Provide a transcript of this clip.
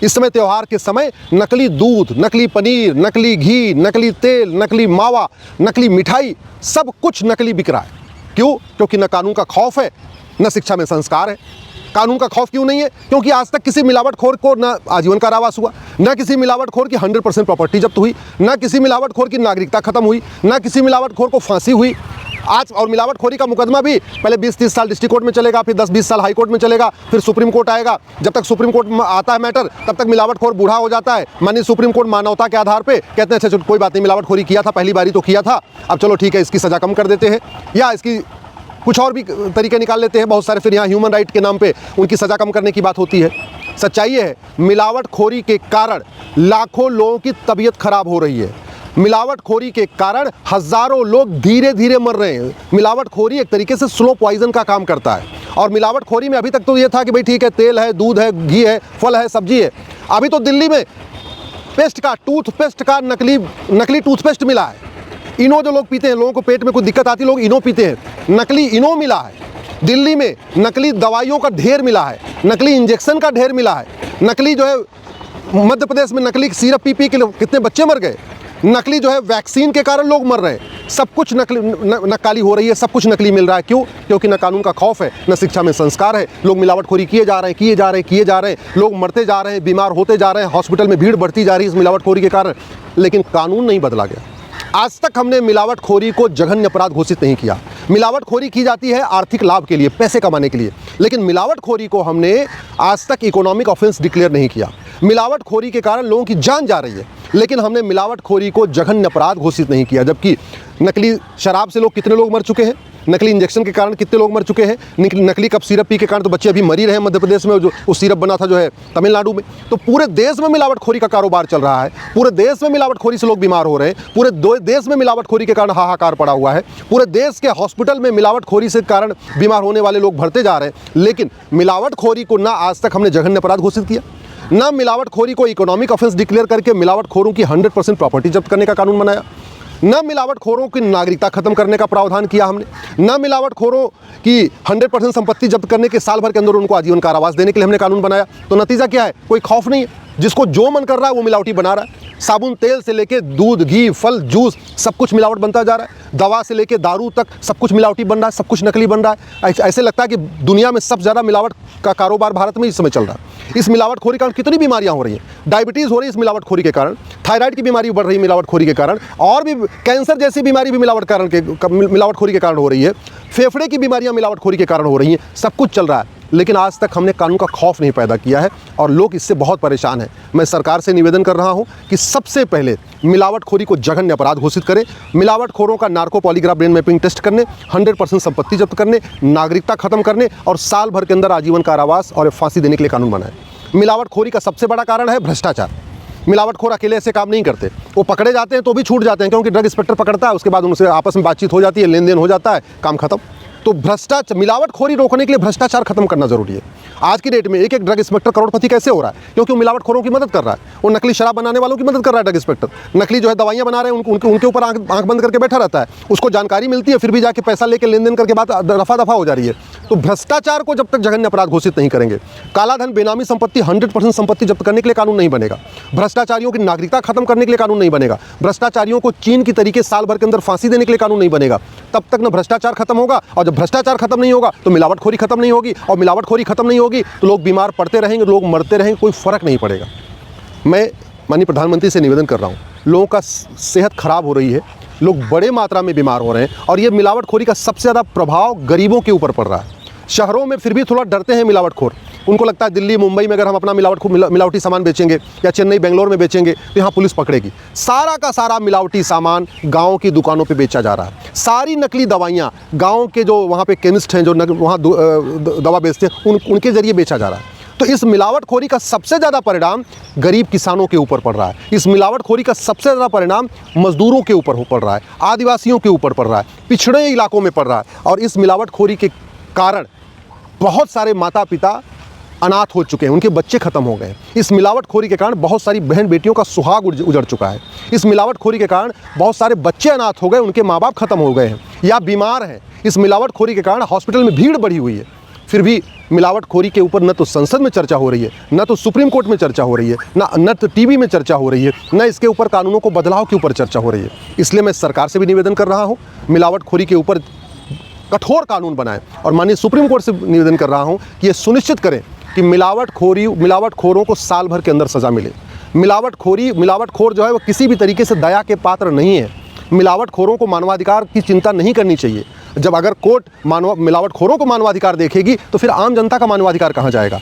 इस समय त्यौहार के समय नकली दूध, नकली पनीर, नकली घी, नकली तेल, नकली मावा, नकली मिठाई, सब कुछ नकली बिक रहा है। क्यों? क्योंकि न कानून का खौफ है, न शिक्षा में संस्कार है। कानून का खौफ क्यों नहीं है? क्योंकि आज तक किसी मिलावटखोर को न आजीवन कारावास हुआ, न किसी मिलावटखोर की 100% प्रॉपर्टी जब्त हुई, न किसी मिलावटखोर की नागरिकता खत्म हुई, न किसी मिलावटखोर को फांसी हुई। आज और मिलावटखोरी का मुकदमा भी पहले 20-30 साल डिस्ट्रिक्ट कोर्ट में चलेगा, फिर 10-20 साल हाई कोर्ट में चलेगा, फिर सुप्रीम कोर्ट आएगा। जब तक सुप्रीम कोर्ट में आता है मैटर, तब तक मिलावटखोर बूढ़ा हो जाता है। माननीय सुप्रीम कोर्ट मानवता के आधार पे कहते हैं अच्छा कोई बात नहीं, मिलावटखोरी किया था, पहली बारी तो किया था, अब चलो ठीक है इसकी सज़ा कम कर देते हैं, या इसकी कुछ और भी तरीके निकाल लेते हैं बहुत सारे। फिर यहाँ ह्यूमन राइट के नाम पे उनकी सज़ा कम करने की बात होती है। सच्चाई ये है, मिलावटखोरी के कारण लाखों लोगों की तबीयत खराब हो रही है। मिलावटखोरी के कारण हज़ारों लोग धीरे धीरे मर रहे हैं। मिलावटखोरी एक तरीके से स्लो पॉइजन का काम करता है। और मिलावटखोरी में अभी तक तो ये था कि भाई ठीक है, तेल है, दूध है, घी है, फल है, सब्जी है। अभी तो दिल्ली में टूथपेस्ट का नकली टूथपेस्ट मिला है। इनो जो लोग पीते हैं, लोगों को पेट में कोई दिक्कत आती है, लोग इनो पीते हैं, नकली इनो मिला है। दिल्ली में नकली दवाइयों का ढेर मिला है, नकली इंजेक्शन का ढेर मिला है। नकली जो है मध्य प्रदेश में नकली सिरप पी के कितने बच्चे मर गए। नकली जो है वैक्सीन के कारण लोग मर रहे हैं। सब कुछ नकाली हो रही है, सब कुछ नकली मिल रहा है। क्यों? क्योंकि न कानून का खौफ है, न शिक्षा में संस्कार है। लोग मिलावटखोरी किए जा रहे हैं, लोग मरते जा रहे हैं, बीमार होते जा रहे हैं, हॉस्पिटल में भीड़ बढ़ती जा रही है इस मिलावटखोरी के कारण। लेकिन कानून नहीं बदला गया। आज तक हमने मिलावटखोरी को जघन्य अपराध घोषित नहीं किया। मिलावटखोरी की जाती है आर्थिक लाभ के लिए, पैसे कमाने के लिए, लेकिन मिलावटखोरी को हमने आज तक इकोनॉमिक ऑफेंस डिक्लेयर नहीं किया। मिलावटखोरी के कारण लोगों की जान जा रही है, लेकिन हमने मिलावटखोरी को जघन्य अपराध घोषित नहीं किया। जबकि नकली शराब से कितने लोग मर चुके हैं, नकली इंजेक्शन के कारण कितने लोग मर चुके हैं, नकली कप सिरप पी के कारण तो बच्चे अभी मर ही रहे हैं मध्य प्रदेश में, जो उस सिरप बना था जो है तमिलनाडु में। तो पूरे देश में मिलावटखोरी का कारोबार चल रहा है, पूरे देश में मिलावटखोरी से लोग बीमार हो रहे हैं, पूरे देश में मिलावटखोरी के कारण हाहाकार पड़ा हुआ है, पूरे देश के हॉस्पिटल में मिलावटखोरी से कारण बीमार होने वाले लोग बढ़ते जा रहे हैं। लेकिन मिलावटखोरी को ना आज तक हमने जघन्य अपराध घोषित किया, ना मिलावटखोरी को इकोनॉमिक ऑफेंस डिक्लेयर करके मिलावटखोरों की 100% प्रॉपर्टी जब्त करने का कानून बनाया, न मिलावटखोरों की नागरिकता खत्म करने का प्रावधान किया हमने, न मिलावटखोरों की 100% संपत्ति जब्त करने के साल भर के अंदर उनको आजीवन कारावास देने के लिए हमने कानून बनाया। तो नतीजा क्या है? कोई खौफ नहीं है। जिसको जो मन कर रहा है वो मिलावटी बना रहा है। साबुन तेल से लेके दूध, घी, फल, जूस सब कुछ मिलावट बनता जा रहा है। दवा से लेके दारू तक सब कुछ मिलावटी बन रहा है, सब कुछ नकली बन रहा है। ऐसे लगता है कि दुनिया में सबसे ज़्यादा मिलावट का कारोबार भारत में इस समय चल रहा है। इस मिलावटखोरी के कारण कितनी बीमारियां हो रही हैं। डायबिटीज़ हो रही है इस मिलावटखोरी के कारण, थायराइड की बीमारी बढ़ रही है मिलावटखोरी के कारण, और भी कैंसर जैसी बीमारी भी मिलावटखोरी के कारण हो रही है। फेफड़े की बीमारियां मिलावटखोरी के कारण हो रही हैं। सब कुछ चल रहा है, लेकिन आज तक हमने कानून का खौफ नहीं पैदा किया है और लोग इससे बहुत परेशान हैं। मैं सरकार से निवेदन कर रहा हूं कि सबसे पहले मिलावटखोरी को जघन्य अपराध घोषित करें। मिलावटखोरों का narco polygraph brain mapping test करने, 100% संपत्ति जब्त करने, नागरिकता खत्म करने और साल भर के अंदर आजीवन कारावास और फांसी देने के लिए कानून बनाएं। मिलावटखोरी का सबसे बड़ा कारण है भ्रष्टाचार। मिलावटखोर अकेले ऐसे काम नहीं करते, वो पकड़े जाते हैं तो भी छूट जाते हैं, क्योंकि ड्रग इंस्पेक्टर पकड़ता है, उसके बाद उनसे आपस में बातचीत हो जाती है, लेन देन हो जाता है, काम खत्म। तो भ्रष्टाचार, मिलावटखोरी रोकने के लिए भ्रष्टाचार खत्म करना जरूरी है। आज की डेट में एक ड्रग इंस्पेक्टर करोड़पति कैसे हो रहा है? क्योंकि वो मिलावटखोरों की मदद कर रहा है। वो नकली शराब बनाने वालों की मदद कर रहा है ड्रग इंस्पेक्टर। नकली जो है दवाइयां बना रहे हैं उनके ऊपर आंख बंद करके बैठा रहता है। उसको जानकारी मिलती है, फिर भी जाके पैसा लेके लेन देन करके बात रफा दफा हो जा रही है। तो भ्रष्टाचार को जब तक जघन्य अपराध घोषित नहीं करेंगे, काला धन, बेनामी संपत्ति, 100% संपत्ति जब्त करने के लिए कानून नहीं बनेगा, भ्रष्टाचारियों की नागरिकता खत्म करने के लिए कानून नहीं बनेगा, भ्रष्टाचारियों को चीन की तरीके साल भर के अंदर फांसी देने के लिए कानून नहीं बनेगा, तब तक न भ्रष्टाचार खत्म होगा। और जब भ्रष्टाचार खत्म नहीं होगा तो मिलावटखोरी खत्म नहीं होगी, और मिलावटखोरी खत्म नहीं होगी तो लोग बीमार पड़ते रहेंगे, लोग मरते रहेंगे, कोई फर्क नहीं पड़ेगा। मैं माननीय प्रधानमंत्री से निवेदन कर रहा हूँ, लोगों का सेहत खराब हो रही है, लोग बड़े मात्रा में बीमार हो रहे हैं, और ये मिलावटखोरी का सबसे ज़्यादा प्रभाव गरीबों के ऊपर पड़ रहा है। शहरों में फिर भी थोड़ा डरते हैं मिलावटखोर। उनको लगता है दिल्ली, मुंबई में अगर हम अपना मिलावटी सामान बेचेंगे या चेन्नई, बेंगलोर में बेचेंगे तो यहाँ पुलिस पकड़ेगी। सारा का सारा मिलावटी सामान गाँव की दुकानों पे बेचा जा रहा है। सारी नकली दवाइयाँ गाँव के जो वहाँ पे केमिस्ट हैं, जो वहाँ दवा बेचते हैं, उनके ज़रिए बेचा जा रहा है। तो इस मिलावटखोरी का सबसे ज़्यादा परिणाम गरीब किसानों के ऊपर पड़ रहा है। इस मिलावटखोरी का सबसे ज़्यादा परिणाम मजदूरों के ऊपर पड़ रहा है, आदिवासियों के ऊपर पड़ रहा है, पिछड़े इलाकों में पड़ रहा है। और इस मिलावटखोरी के कारण बहुत सारे माता पिता अनाथ हो चुके हैं, उनके बच्चे खत्म हो गए। इस मिलावटखोरी के कारण बहुत सारी बहन बेटियों का सुहाग उजड़ चुका है। इस मिलावटखोरी के कारण बहुत सारे बच्चे अनाथ हो गए, उनके माँ बाप खत्म हो गए हैं या बीमार हैं। इस मिलावटखोरी के कारण हॉस्पिटल में भीड़ बढ़ी हुई है। फिर भी मिलावटखोरी के ऊपर न तो संसद में चर्चा हो रही है, न तो सुप्रीम कोर्ट में चर्चा हो रही है, न तो टीवी में चर्चा हो रही है, न इसके ऊपर कानूनों को बदलाव के ऊपर चर्चा हो रही है। इसलिए मैं सरकार से भी निवेदन कर रहा हूँ, मिलावटखोरी के ऊपर कठोर कानून बनाएं और माननीय सुप्रीम कोर्ट से निवेदन कर रहा हूँ कि ये सुनिश्चित करें कि मिलावटखोरों को साल भर के अंदर सज़ा मिले। मिलावटखोर जो है वो किसी भी तरीके से दया के पात्र नहीं है। मिलावटखोरों को मानवाधिकार की चिंता नहीं करनी चाहिए। जब अगर कोर्ट मिलावटखोरों को मानवाधिकार देखेगी तो फिर आम जनता का मानवाधिकार कहाँ जाएगा?